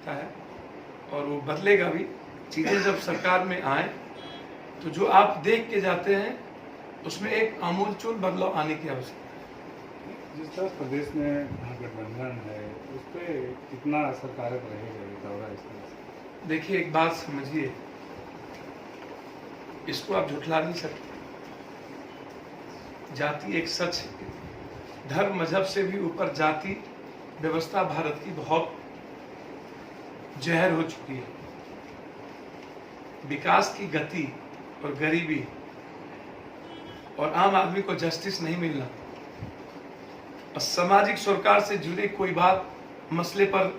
सकता है और वो बदलेगा भी। चीज़ें जब सरकार में आए तो जो आप देख के जाते हैं उसमें एक आमूलचूल बदलाव आने की आवश्यकता है। जिस तरह प्रदेश में महागठबंधन है उस पर कितना असरकारक रहेगा ये दौरा इस तरह से? देखिए, एक बात समझिए, इसको आप झुठला नहीं सकते। जाति एक सच है, धर्म मजहब से भी ऊपर जाति व्यवस्था भारत की बहुत जहर हो चुकी है। विकास की गति और गरीबी और आम आदमी को जस्टिस नहीं मिलना और सामाजिक सरकार से जुड़े कोई बात मसले पर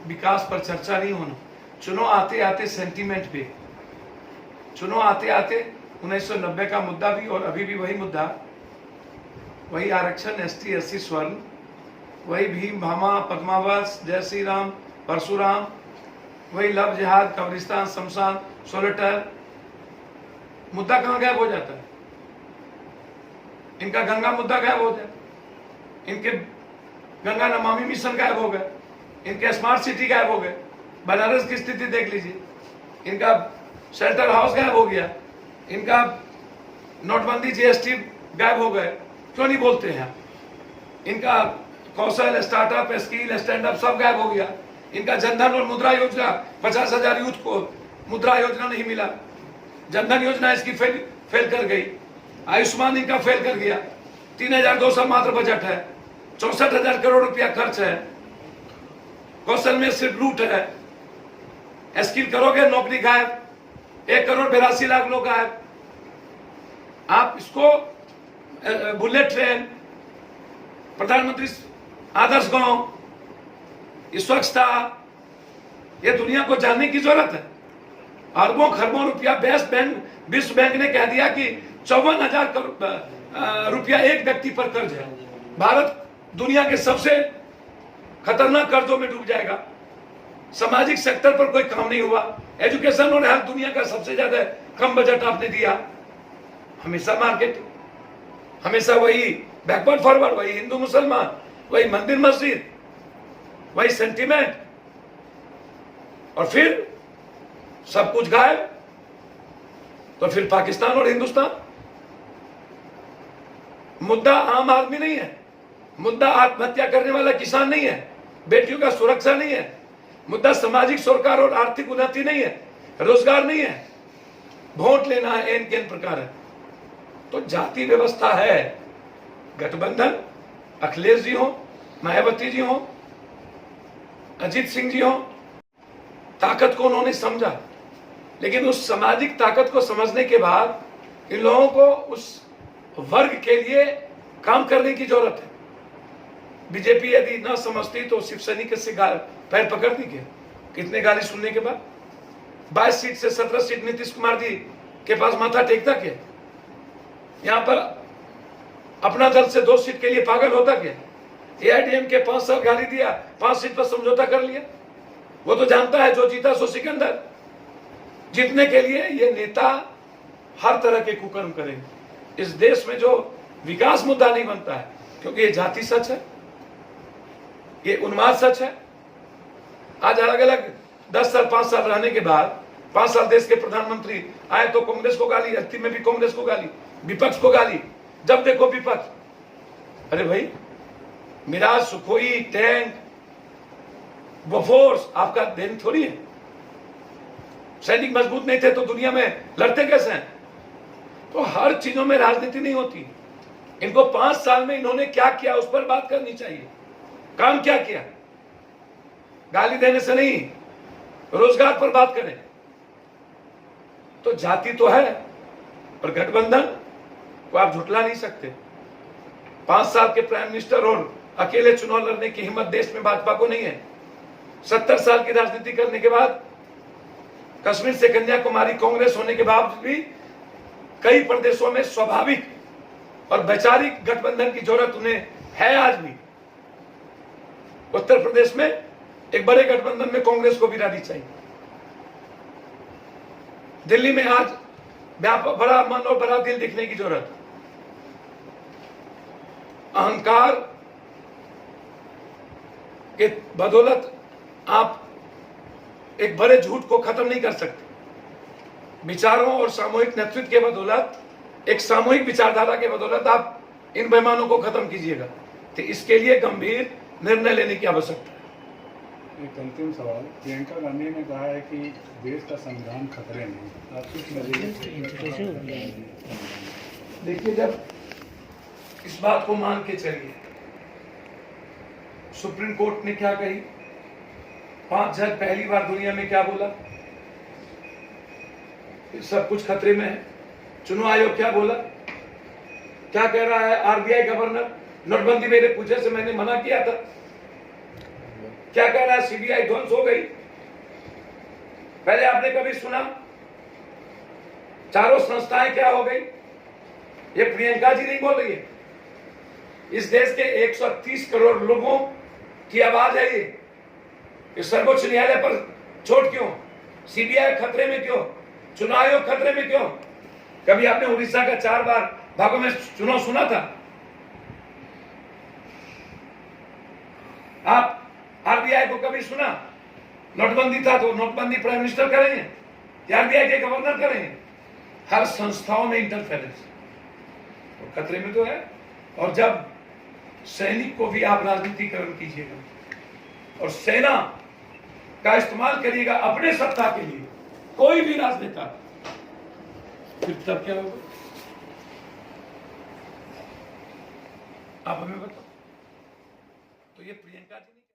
विकास पर चर्चा नहीं होना, चुनाव आते आते सेंटीमेंट पे, चुनाव आते आते 1990 का मुद्दा भी और अभी भी वही मुद्दा, वही आरक्षण, एसटी एससी स्वर्ण, वही भीम भामा पद्मावत जय श्री राम परशुराम, वही लव जिहाद कब्रिस्तान शमशान सोलेटर। मुद्दा कहाँ गायब हो जाता है? इनका गंगा मुद्दा गायब हो जाए, इनके गंगा नमामि मिशन गायब हो गए, इनके स्मार्ट सिटी गायब हो गए। बनारस की स्थिति देख लीजिए, इनका शेल्टर हाउस गायब हो गया, इनका नोटबंदी जीएसटी गायब हो गए। क्यों नहीं बोलते हैं? इनका कौशल स्टार्टअप स्किल स्टैंड अप सब गायब हो गया। इनका जनधन और मुद्रा योजना 50,000 यूथ को मुद्रा योजना नहीं मिला, जनधन योजना इसकी फेल कर गई, आयुष्मान इनका फेल कर गया। 3,200 मात्र बजट है, 64,000 करोड़ रुपया खर्च है, कौशल में सिर्फ लूट है। स्किल करोगे नौकरी गायब, 1,82,00,000 लोग गायब। आप इसको बुलेट ट्रेन, प्रधानमंत्री आदर्श गांव, स्वच्छता, ये दुनिया को जानने की जरूरत है। अरबों खरबों रुपया विश्व बैंक ने कह दिया कि 54,000 करोड़ रुपया एक व्यक्ति पर कर्ज है। भारत दुनिया के सबसे खतरनाक कर्जों में डूब जाएगा। सामाजिक सेक्टर पर कोई काम नहीं हुआ। एजुकेशन और हेल्थ दुनिया का सबसे ज्यादा कम बजट आपने दिया। हमेशा मार्केट, हमेशा वही बैकवर्ड फॉरवर्ड, वही हिंदू मुसलमान, वही मंदिर मस्जिद, वही सेंटीमेंट, और फिर सब कुछ गायब। तो फिर पाकिस्तान और हिंदुस्तान। मुद्दा आम आदमी नहीं है, मुद्दा आत्महत्या करने वाला किसान नहीं है, बेटियों का सुरक्षा नहीं है, मुद्दा सामाजिक सरकार और आर्थिक उन्नति नहीं है, रोजगार नहीं है, वोट लेना है, एन के एन प्रकार है। तो जाति व्यवस्था है। गठबंधन अखिलेश जी हो, मायावती जी हो, अजीत सिंह जी हो, ताकत को उन्होंने समझा, लेकिन उस सामाजिक ताकत को समझने के बाद इन लोगों को उस वर्ग के लिए काम करने की जरूरत है। बीजेपी यदि ना समझती तो शिवसैनिक से पैर पकड़ती क्या? कितने गाली सुनने के बाद 22 सीट से 17 सीट नीतीश कुमार जी के पास माथा टेकता क्या? यहां पर अपना दल से 2 सीट के लिए पागल होता क्या? एआईडीएम के 5 साल गाली दिया, 5 सीट पर समझौता कर लिया। वो तो जानता है जो जीता सो सिकंदर। जीतने के लिए ये नेता हर तरह के कुकर्म करेंगे। इस देश में जो विकास मुद्दा नहीं बनता है, क्योंकि ये जाति सच है, ये उन्माद सच है। आज अलग अलग 10 साल 5 साल रहने के बाद 5 साल देश के प्रधानमंत्री आए तो कांग्रेस को गाली, अंतिम में भी कांग्रेस को गाली, विपक्ष को गाली, जब देखो विपक्ष। अरे भाई, मिराज, सुखोई, टैंक, बोफोर्स आपका देन थोड़ी है। सैनिक मजबूत नहीं थे तो दुनिया में लड़ते कैसे हैं? तो हर चीजों में राजनीति नहीं होती। इनको 5 साल में इन्होंने क्या किया उस पर बात करनी चाहिए। काम क्या किया? गाली देने से नहीं, रोजगार पर बात करें। तो जाति तो है, और गठबंधन को आप झुठला नहीं सकते। 5 साल के प्राइम मिनिस्टर और अकेले चुनाव लड़ने की हिम्मत देश में भाजपा को नहीं है। 70 साल की राजनीति करने के बाद, कश्मीर से कन्याकुमारी कांग्रेस होने के बाद भी कई प्रदेशों में स्वाभाविक और वैचारिक गठबंधन की जरूरत उन्हें है आज भी। उत्तर प्रदेश में एक बड़े गठबंधन में कांग्रेस को भी डाली चाहिए। दिल्ली में आज बड़ा मन और बड़ा दिल दिखने की जरूरत है। अहंकार के बदौलत आप एक बड़े झूठ को खत्म नहीं कर सकते। विचारों और सामूहिक नेतृत्व के बदौलत, एक सामूहिक विचारधारा के बदौलत आप इन बेईमानों को खत्म कीजिएगा, तो इसके लिए गंभीर निर्णय लेने की आवश्यकता है। एक अंतिम सवाल, प्रियंका गांधी ने कहा है कि देश का संविधान खतरे में है, आप कुछ नजरिए? देखिए, जब इस बात को मान के चलिए, सुप्रीम कोर्ट ने क्या कही, 5 जज पहली बार दुनिया में क्या बोला, सब कुछ खतरे में है। चुनाव आयोग क्या बोला, क्या कह रहा है आरबीआई गवर्नर, नोटबंदी मेरे पूछे से मैंने मना किया था, क्या कह रहा है सीबीआई ध्वंस हो गई। पहले आपने कभी सुना? चारों संस्थाएं क्या हो गई? ये प्रियंका जी नहीं बोल रही है, इस देश के 130 करोड़ लोगों की आवाज है ये सर्वोच्च न्यायालय पर चोट क्यों? सीबीआई खतरे में क्यों? चुनाव आयोग खतरे में क्यों? कभी आपने उड़ीसा का 4 बार भागों में चुनाव सुना था? आप आरबीआई को कभी सुना? नोटबंदी था तो नोटबंदी प्राइम मिनिस्टर करेंगे, आरबीआई के गवर्नर करेंगे। हर संस्थाओं में इंटरफेरेंस तो खतरे में तो है। और जब सैनिक को भी आप राजनीतिकरण कीजिएगा और सेना का इस्तेमाल करिएगा अपने सत्ता के लिए, कोई भी राजनेता, फिर तब क्या होगा? आप हमें बताओ। तो ये प्रियंका जी